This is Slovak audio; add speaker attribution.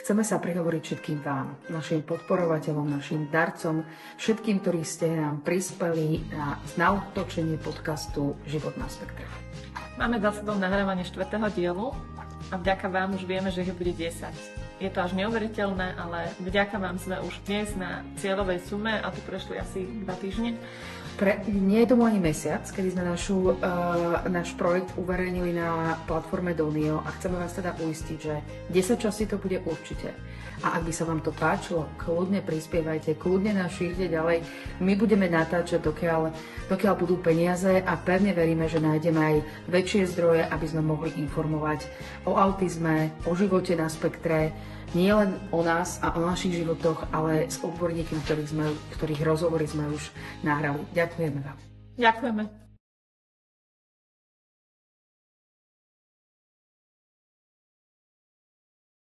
Speaker 1: Chceme sa prihovoriť všetkým vám, našim podporovateľom, našim darcom, všetkým, ktorí ste nám prispeli na natočenie podcastu Život na spektre.
Speaker 2: Máme za sebou nahrávanie 4. dielu a vďaka vám už vieme, že ich bude 10. Je to až neuveriteľné, ale vďaka vám sme už dnes na cieľovej sume a tu prešli asi 2 týždne.
Speaker 1: Nie je tomu ani mesiac, kedy sme náš projekt uverejnili na platforme Donio a chceme vás teda uistiť, že 10 časí to bude určite. A ak by sa vám to páčilo, kľudne prispievajte, kľudne nás šírte ďalej. My budeme natáčať, dokiaľ budú peniaze a pevne veríme, že nájdeme aj väčšie zdroje, aby sme mohli informovať o autizme, o živote na spektre, nie len o nás a o našich životoch, ale s odborníkmi, ktorých rozhovory sme už nahrali. Ďakujeme vám.
Speaker 2: Ďakujeme.